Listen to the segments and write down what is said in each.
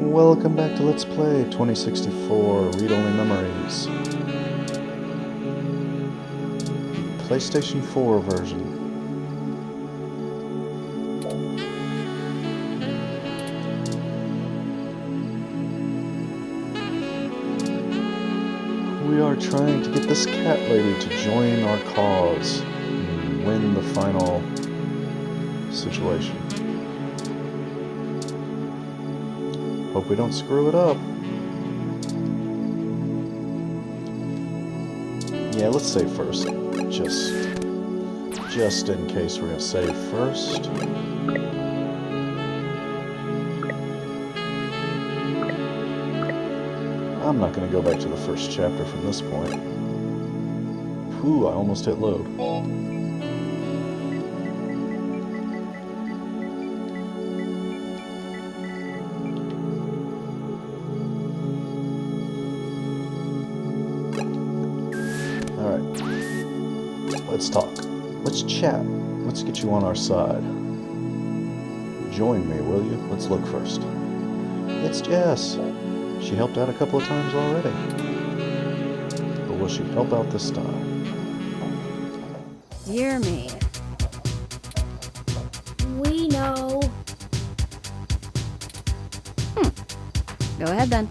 Welcome back to Let's Play 2064 Read-Only Memories. PlayStation 4 version. We are trying to get this cat lady to join our cause and win the final situation. Hope we don't screw it up. Yeah, let's save first. Just in case, we're gonna save first. I'm not gonna go back to the first chapter from this point. Whew, I almost hit load. Let's talk. Let's chat. Let's get you on our side. Join me, will you? Let's look first. It's Jess. She helped out a couple of times already. But will she help out this time? Dear me. We know. Go ahead then.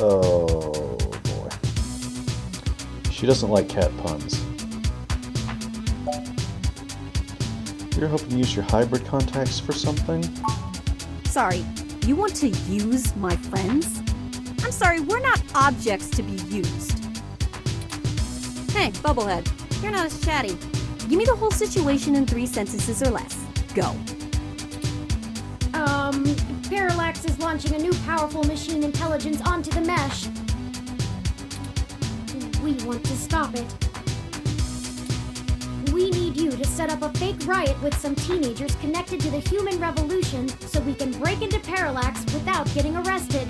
Oh boy. She doesn't like cat puns. You're hoping to use your hybrid contacts for something? Sorry, you want to use my friends? I'm sorry, we're not objects to be used. Hey, Bubblehead, you're not as chatty. Give me the whole situation in 3 sentences or less. Go. Parallax is launching a new powerful machine intelligence onto the mesh. We want to stop it. We need you to set up a fake riot with some teenagers connected to the human revolution so we can break into Parallax without getting arrested.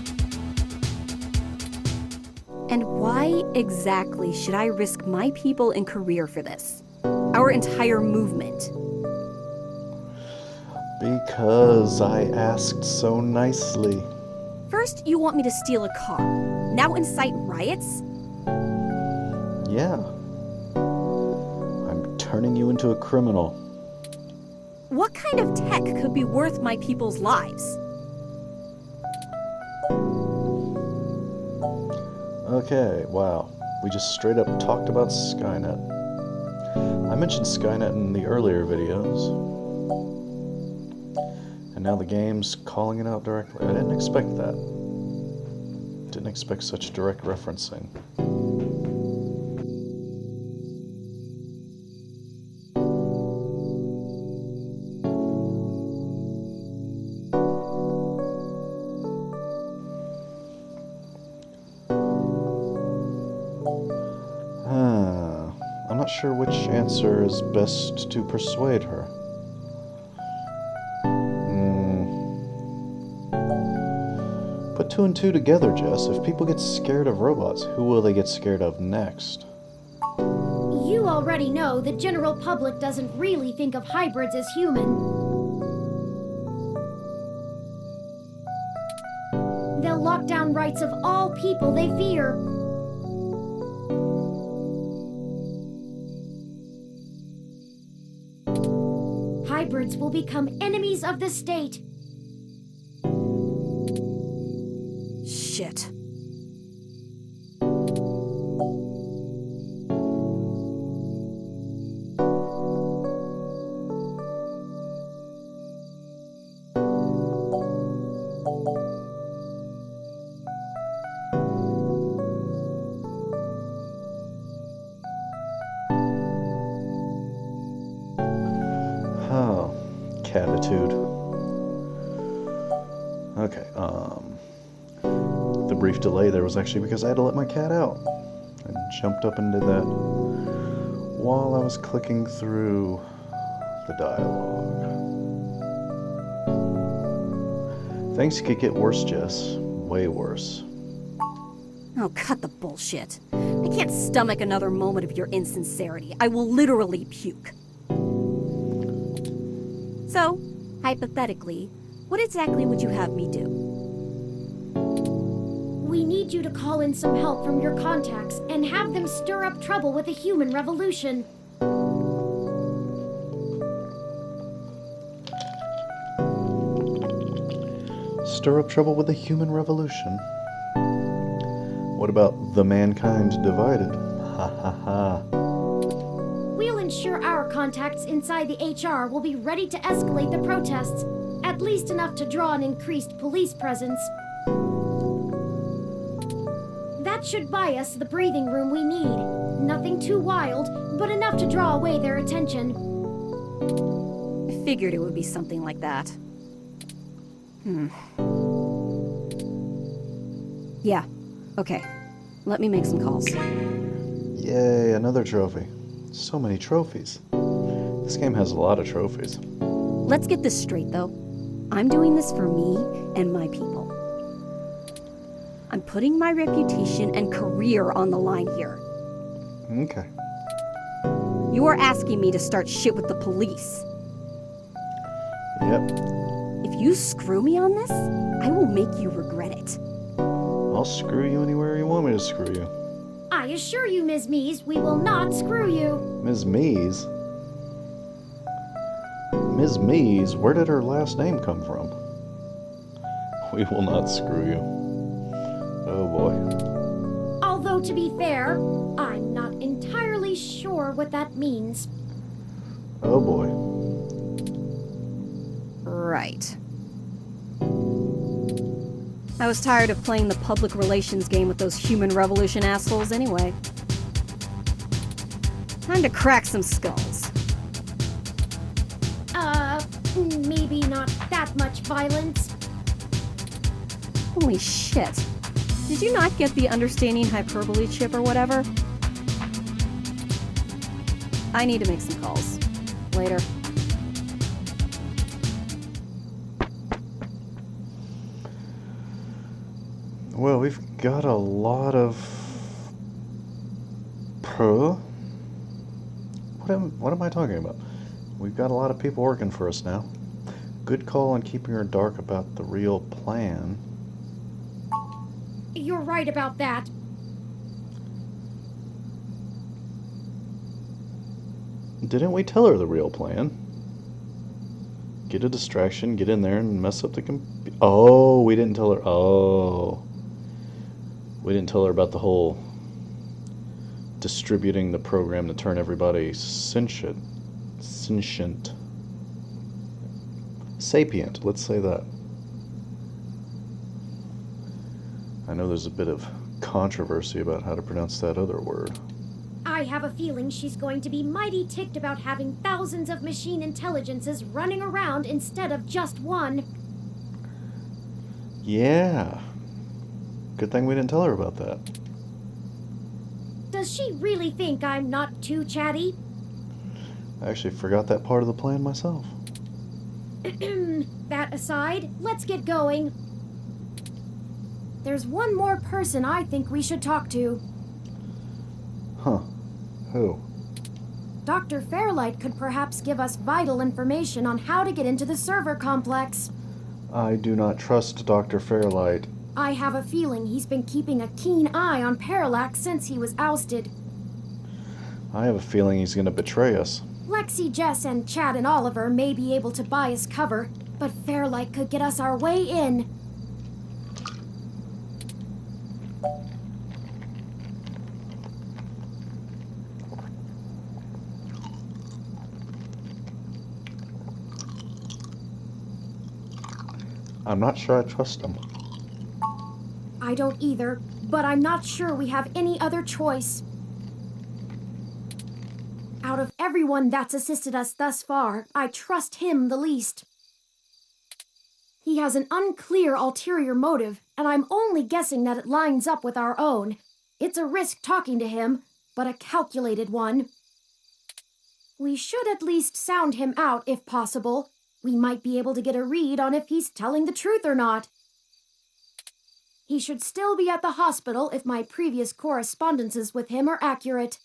And why exactly should I risk my people and career for this? Our entire movement. Because I asked so nicely. First, you want me to steal a car. Now incite riots? Yeah. I'm turning you into a criminal. What kind of tech could be worth my people's lives? Okay, wow. We just straight up talked about Skynet. I mentioned Skynet in the earlier videos. And now the game's calling it out directly. I didn't expect that. Didn't expect such direct referencing. I'm not sure which answer is best to persuade her. Put 2 and 2 together, Jess. If people get scared of robots, who will they get scared of next? You already know the general public doesn't really think of hybrids as human. They'll lock down rights of all people they fear. Hybrids will become enemies of the state. Shit. Oh, catitude. Okay, the brief delay there was actually because I had to let my cat out. I jumped up and did that while I was clicking through the dialogue. Things could get worse, Jess. Way worse. Oh, cut the bullshit. I can't stomach another moment of your insincerity. I will literally puke. So, hypothetically, what exactly would you have me do? We need you to call in some help from your contacts and have them stir up trouble with the human revolution. Stir up trouble with the human revolution? What about the mankind divided? Ha ha ha. We'll ensure our contacts inside the HR will be ready to escalate the protests, at least enough to draw an increased police presence. That should buy us the breathing room we need. Nothing too wild, but enough to draw away their attention. I figured it would be something like that. Yeah, okay. Let me make some calls. Yay, another trophy. So many trophies. This game has a lot of trophies. Let's get this straight, though. I'm doing this for me and my people. I'm putting my reputation and career on the line here. Okay. You are asking me to start shit with the police. Yep. If you screw me on this, I will make you regret it. I'll screw you anywhere you want me to screw you. I assure you, Ms. Mees, we will not screw you. Ms. Mees? Ms. Mees? Where did her last name come from? We will not screw you. Oh boy. Although, to be fair, I'm not entirely sure what that means. Oh boy. Right. I was tired of playing the public relations game with those human revolution assholes anyway. Time to crack some skulls. Maybe not that much violence. Holy shit. Did you not get the understanding hyperbole chip or whatever? I need to make some calls. Later. Well, we've got a lot of... What am I talking about? We've got a lot of people working for us now. Good call on keeping her dark about the real plan. You're right about that. Didn't we tell her the real plan? Get a distraction, get in there and mess up the Oh, we didn't tell her. Oh. We didn't tell her about the whole distributing the program to turn everybody sentient. Sapient, let's say that. I know there's a bit of controversy about how to pronounce that other word. I have a feeling she's going to be mighty ticked about having thousands of machine intelligences running around instead of just one. Yeah. Good thing we didn't tell her about that. Does she really think I'm not too chatty? I actually forgot that part of the plan myself. That aside, let's get going. There's one more person I think we should talk to. Huh. Who? Dr. Fairlight could perhaps give us vital information on how to get into the server complex. I do not trust Dr. Fairlight. I have a feeling he's been keeping a keen eye on Parallax since he was ousted. I have a feeling he's going to betray us. Lexi, Jess, and Chad and Oliver may be able to buy us cover, but Fairlight could get us our way in. I'm not sure I trust him. I don't either, but I'm not sure we have any other choice. Out of everyone that's assisted us thus far, I trust him the least. He has an unclear ulterior motive, and I'm only guessing that it lines up with our own. It's a risk talking to him, but a calculated one. We should at least sound him out if possible. We might be able to get a read on if he's telling the truth or not. He should still be at the hospital if my previous correspondences with him are accurate.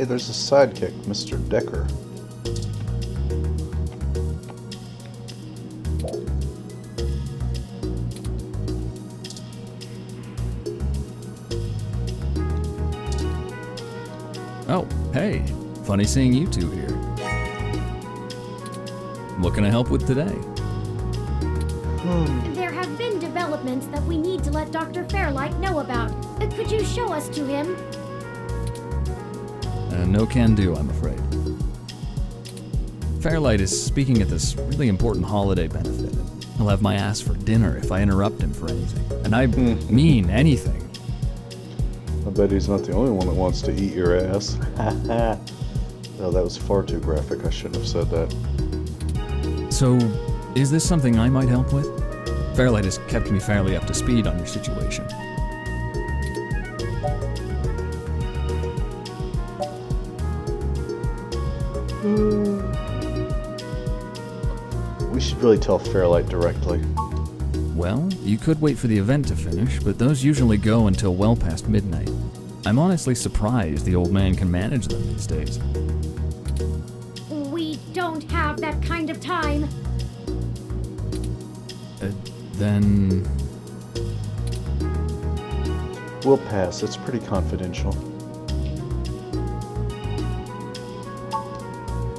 Hey, there's a sidekick, Mr. Decker. Oh, hey. Funny seeing you two here. What can I help with today? There have been developments that we need to let Dr. Fairlight know about. Could you show us to him? No can do, I'm afraid. Fairlight is speaking at this really important holiday benefit. He'll have my ass for dinner if I interrupt him for anything. And I mean anything. I bet he's not the only one that wants to eat your ass. Oh, that was far too graphic. I shouldn't have said that. So, is this something I might help with? Fairlight has kept me fairly up to speed on your situation. We should really tell Fairlight directly. Well, you could wait for the event to finish, but those usually go until well past midnight. I'm honestly surprised the old man can manage them these days. We don't have that kind of time. Then... We'll pass. It's pretty confidential.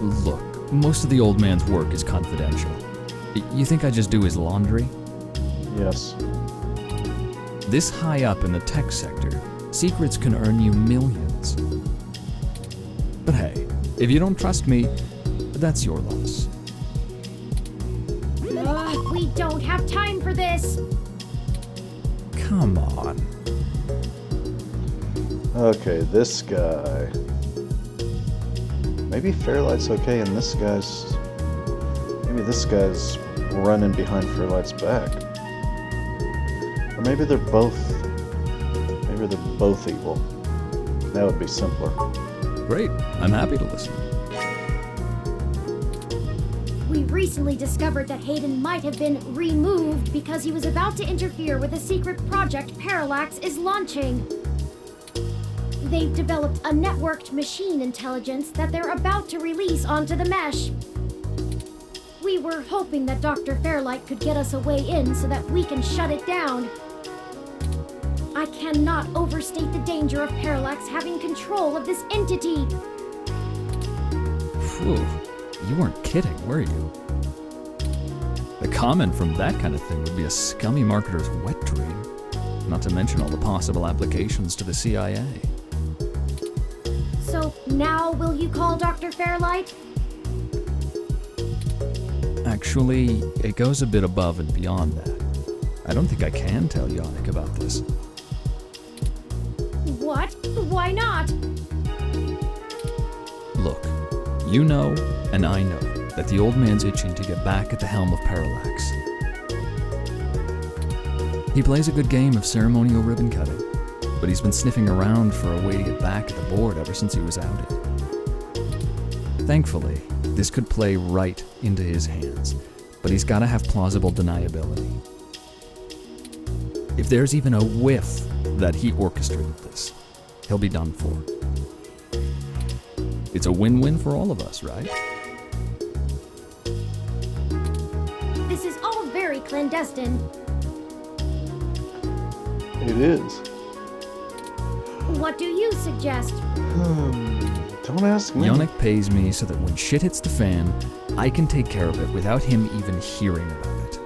Look, most of the old man's work is confidential. You think I just do his laundry? Yes. This high up in the tech sector, secrets can earn you millions. But hey, if you don't trust me, that's your loss. We don't have time for this. Come on. Okay, this guy. Maybe Fairlight's okay and this guy's... Maybe this guy's running behind Fairlight's back. Or maybe they're both... Maybe they're both evil. That would be simpler. Great, I'm happy to listen. We recently discovered that Hayden might have been removed because he was about to interfere with a secret project Parallax is launching. They've developed a networked machine intelligence that they're about to release onto the mesh. We were hoping that Dr. Fairlight could get us a way in so that we can shut it down. I cannot overstate the danger of Parallax having control of this entity. Phew, you weren't kidding, were you? The comment from that kind of thing would be a scummy marketer's wet dream, not to mention all the possible applications to the CIA. So now will you call Dr. Fairlight? Actually, it goes a bit above and beyond that. I don't think I can tell Yannick about this. What? Why not? Look, you know, and I know, that the old man's itching to get back at the helm of Parallax. He plays a good game of ceremonial ribbon cutting, but he's been sniffing around for a way to get back at the board ever since he was outed. Thankfully, this could play right into his hands, but he's gotta have plausible deniability. If there's even a whiff that he orchestrated this, he'll be done for. It's a win-win for all of us, right? This is all very clandestine. It is. What do you suggest? Don't ask me. Yannick pays me so that when shit hits the fan, I can take care of it without him even hearing about it.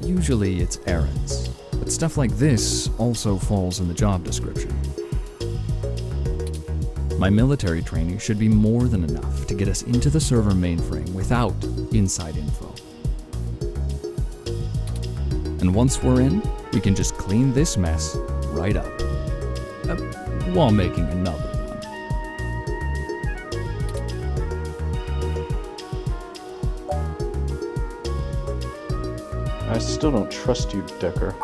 Usually it's errands, but stuff like this also falls in the job description. My military training should be more than enough to get us into the server mainframe without inside info. And once we're in, we can just clean this mess right up. While making another one. I still don't trust you, Decker.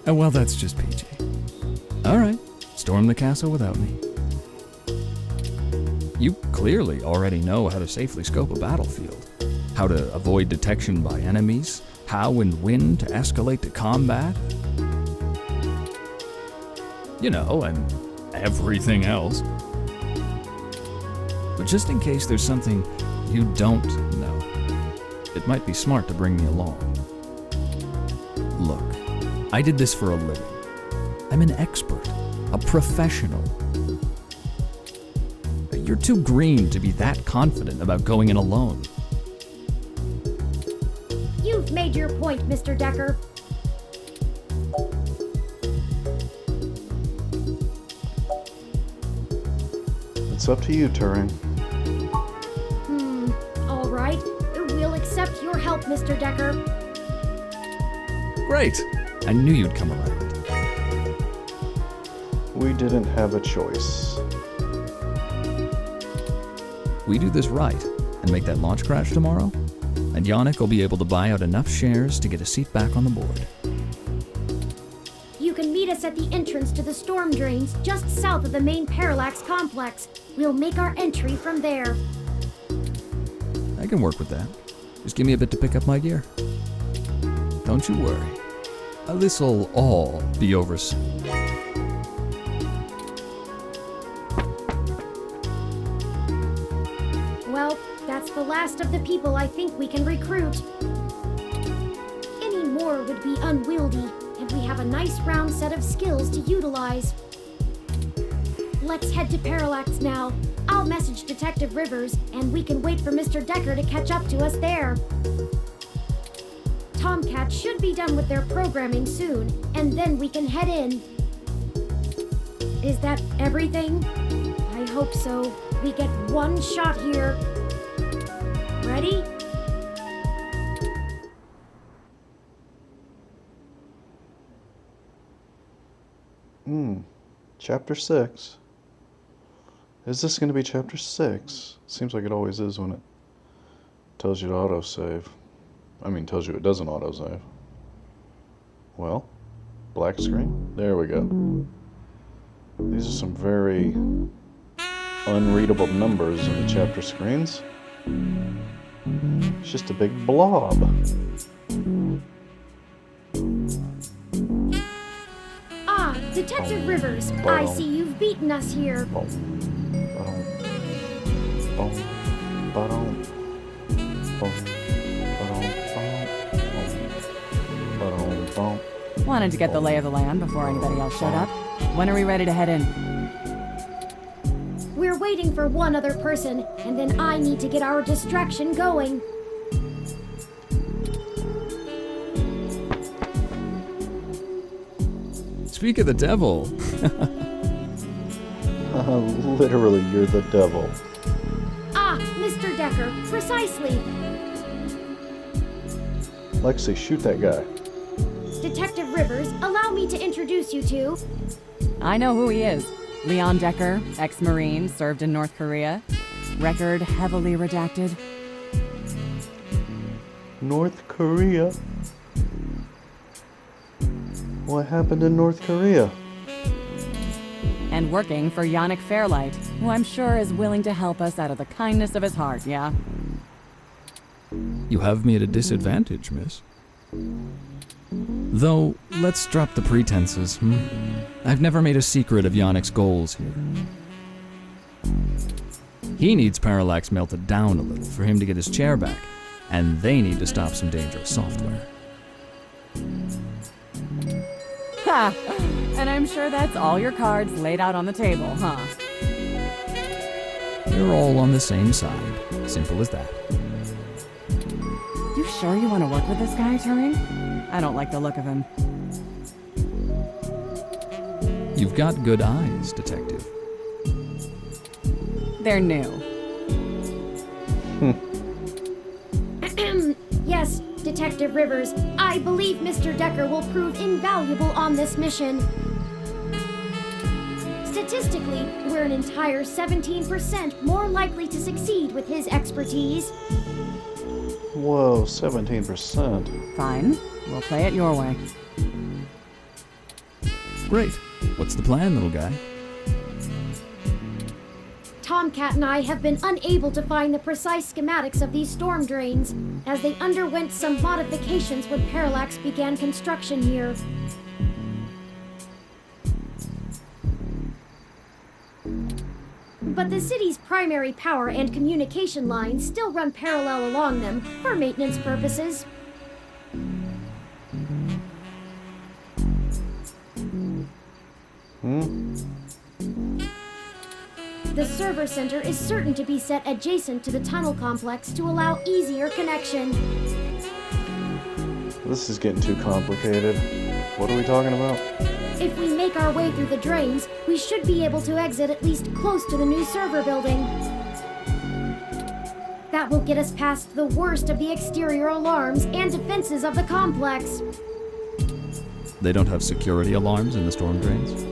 Well, that's just PG. Alright, storm the castle without me. You clearly already know how to safely scope a battlefield, how to avoid detection by enemies, how and when to escalate to combat. You know, and everything else. But just in case there's something you don't know, it might be smart to bring me along. Look, I did this for a living. I'm an expert, a professional. You're too green to be that confident about going in alone. You've made your point, Mr. Decker. It's up to you, Turing. All right. We'll accept your help, Mr. Decker. Great! I knew you'd come around. We didn't have a choice. We do this right and make that launch crash tomorrow, and Yannick will be able to buy out enough shares to get a seat back on the board. You can meet us at the entrance to the storm drains just south of the main Parallax complex. We'll make our entry from there. I can work with that. Just give me a bit to pick up my gear. Don't you worry. This'll all be over soon. Well, that's the last of the people I think we can recruit. Any more would be unwieldy, and we have a nice round set of skills to utilize. Let's head to Parallax now. I'll message Detective Rivers, and we can wait for Mr. Decker to catch up to us there. Tomcat should be done with their programming soon, and then we can head in. Is that everything? I hope so. We get one shot here. Ready? Chapter 6. Is this going to be Chapter 6? Seems like it always is when it tells you to autosave. I mean, tells you it doesn't autosave. Well, black screen. There we go. These are some very unreadable numbers in the chapter screens. It's just a big blob. Ah, Detective Rivers, I see you've beaten us here. Wanted to get the lay of the land before anybody else showed up. When are we ready to head in? We're waiting for one other person, and then I need to get our distraction going. Speak of the devil. Literally, you're the devil. Ah, Mr. Decker, precisely. Lexi, shoot that guy. Detective Rivers, allow me to introduce you to... I know who he is. Leon Decker, ex-Marine, served in North Korea. Record heavily redacted. North Korea? What happened in North Korea? And working for Yannick Fairlight, who I'm sure is willing to help us out of the kindness of his heart, yeah? You have me at a disadvantage, miss. Though, let's drop the pretenses, I've never made a secret of Yannick's goals here. He needs Parallax melted down a little for him to get his chair back, and they need to stop some dangerous software. Ha! And I'm sure that's all your cards laid out on the table, huh? You're all on the same side. Simple as that. You sure you want to work with this guy, Turing? I don't like the look of him. You've got good eyes, Detective. They're new. Yes, Detective Rivers, I believe Mr. Decker will prove invaluable on this mission. Statistically, we're an entire 17% more likely to succeed with his expertise. Whoa, 17%. Fine. We'll play it your way. Great. What's the plan, little guy? Tomcat and I have been unable to find the precise schematics of these storm drains, as they underwent some modifications when Parallax began construction here. But the city's primary power and communication lines still run parallel along them for maintenance purposes. The server center is certain to be set adjacent to the tunnel complex to allow easier connection. This is getting too complicated. What are we talking about? If we make our way through the drains, we should be able to exit at least close to the new server building. That will get us past the worst of the exterior alarms and defenses of the complex. They don't have security alarms in the storm drains?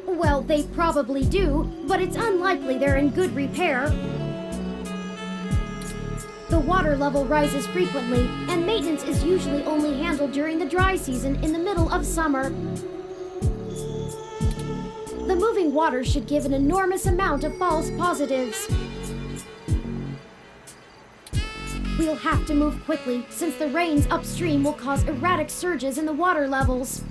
Well, they probably do, but it's unlikely they're in good repair. The water level rises frequently, and maintenance is usually only handled during the dry season in the middle of summer. The moving water should give an enormous amount of false positives. We'll have to move quickly, since the rains upstream will cause erratic surges in the water levels.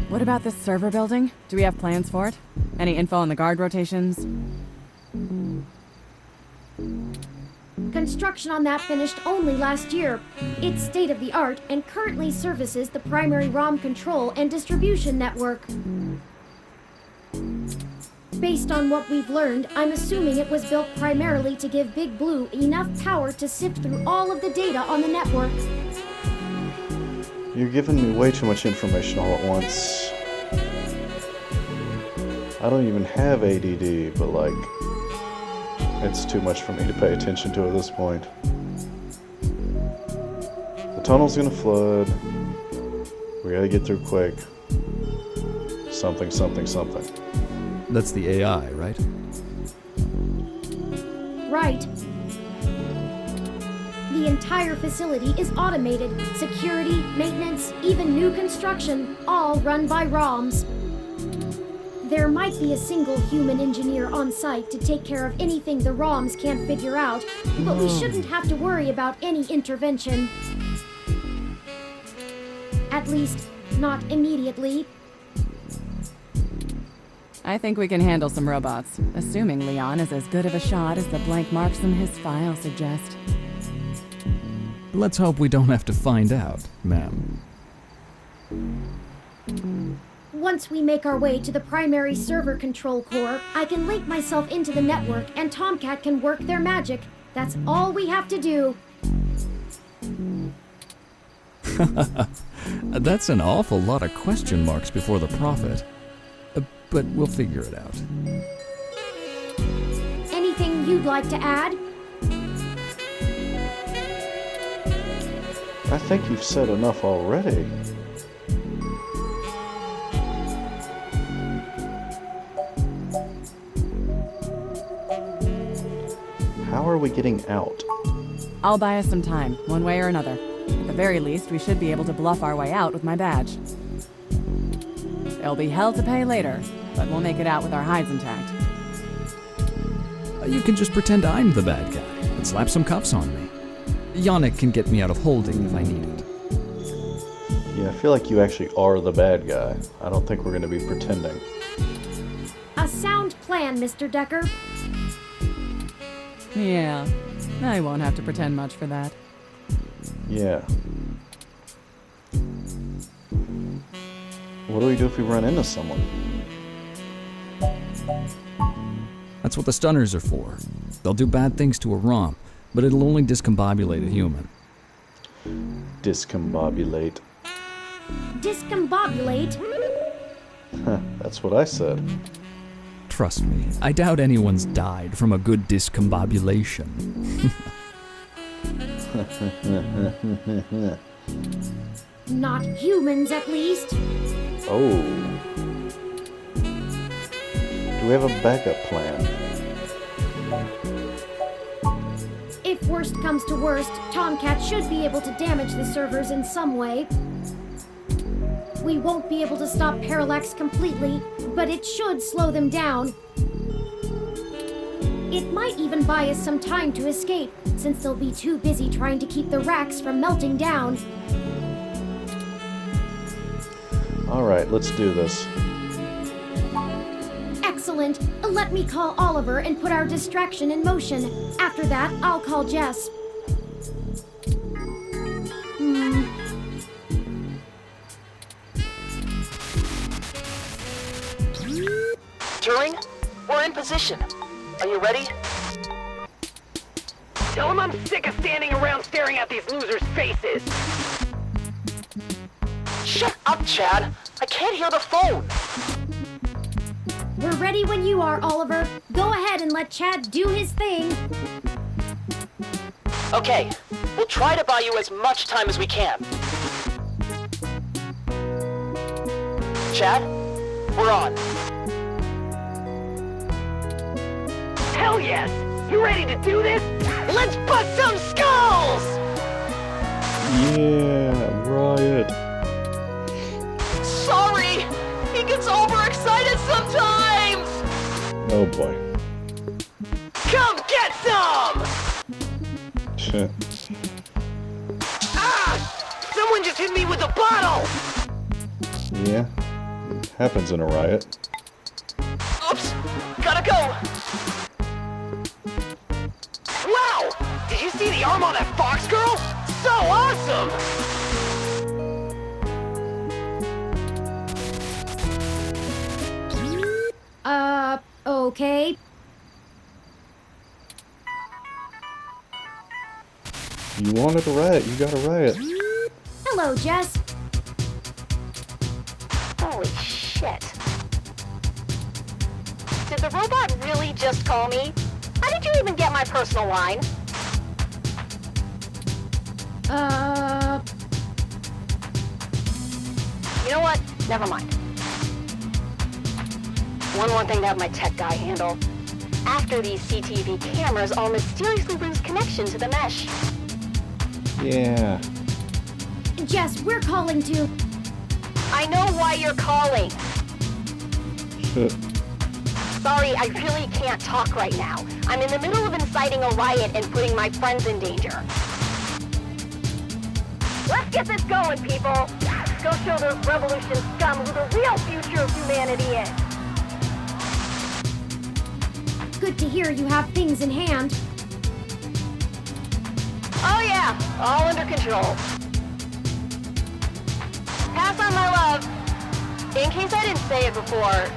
What about this server building? Do we have plans for it? Any info on the guard rotations? Construction on that finished only last year. It's state-of-the-art and currently services the primary ROM control and distribution network. Based on what we've learned, I'm assuming it was built primarily to give Big Blue enough power to sift through all of the data on the network. You're giving me way too much information all at once. I don't even have ADD, but like, it's too much for me to pay attention to at this point. The tunnel's gonna flood. We gotta get through quick. Something, something, something. That's the AI, right? Right. The entire facility is automated. Security, maintenance, even new construction, all run by ROMs. There might be a single human engineer on site to take care of anything the ROMs can't figure out, but we shouldn't have to worry about any intervention. At least, not immediately. I think we can handle some robots, assuming Leon is as good of a shot as the blank marks in his file suggest. Let's hope we don't have to find out, ma'am. Once we make our way to the primary server control core, I can link myself into the network and Tomcat can work their magic. That's all we have to do. That's an awful lot of question marks before the prophet. But we'll figure it out. Anything you'd like to add? I think you've said enough already. How are we getting out? I'll buy us some time, one way or another. At the very least, we should be able to bluff our way out with my badge. There'll be hell to pay later, but we'll make it out with our hides intact. You can just pretend I'm the bad guy and slap some cuffs on me. Yannick can get me out of holding if I need it. Yeah, I feel like you actually are the bad guy. I don't think we're going to be pretending. A sound plan, Mr. Decker. Yeah, I won't have to pretend much for that. Yeah. What do we do if we run into someone? That's what the stunners are for. They'll do bad things to a ROM, but it'll only discombobulate a human. Discombobulate. Discombobulate? That's what I said. Trust me, I doubt anyone's died from a good discombobulation. Not humans, at least. Oh. Do we have a backup plan? If worst comes to worst, Tomcat should be able to damage the servers in some way. We won't be able to stop Parallax completely, but it should slow them down. It might even buy us some time to escape, since they'll be too busy trying to keep the racks from melting down. Alright, let's do this. Excellent. Let me call Oliver and put our distraction in motion. After that, I'll call Jess. Turing, we're in position. Are you ready? Tell him I'm sick of standing around staring at these losers' faces. Shut up, Chad. I can't hear the phone. We're ready when you are, Oliver. Go ahead and let Chad do his thing. Okay, we'll try to buy you as much time as we can. Chad, we're on. Hell yes! You ready to do this? Let's bust some skulls! Yeah, riot. Sorry! He gets overexcited sometimes! Oh boy. Come get some! Ah! Someone just hit me with a bottle! Yeah, it happens in a riot. Oops! Gotta go! Wow! Did you see the arm on that fox girl? So awesome! Okay. You wanted a riot, you got a riot. Hello, Jess. Holy shit. Did the robot really just call me? How did you even get my personal line? You know what? Never mind. One more thing to have my tech guy handle. After these CTV cameras all mysteriously lose connection to the mesh. Yeah. Jess, we're calling to... I know why you're calling. Sorry, I really can't talk right now. I'm in the middle of inciting a riot and putting my friends in danger. Let's get this going, people! Go show those revolution scum who the real future of humanity is! Good to hear you have things in hand. Oh yeah, all under control. Pass on my love. In case I didn't say it before,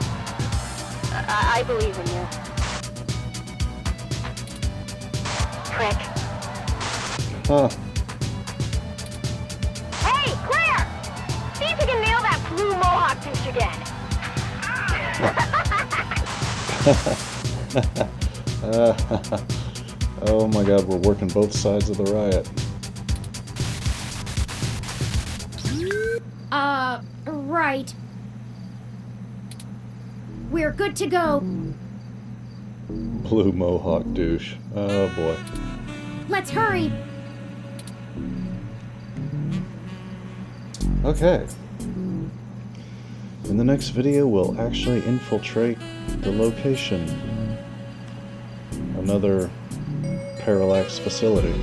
I believe in you. Prick. Huh. Hey, Claire! See if you can nail that blue mohawk douche again. Oh my god, we're working both sides of the riot. Right. We're good to go. Blue mohawk douche. Oh boy. Let's hurry. Okay. In the next video, we'll actually infiltrate the location. Another Parallax facility.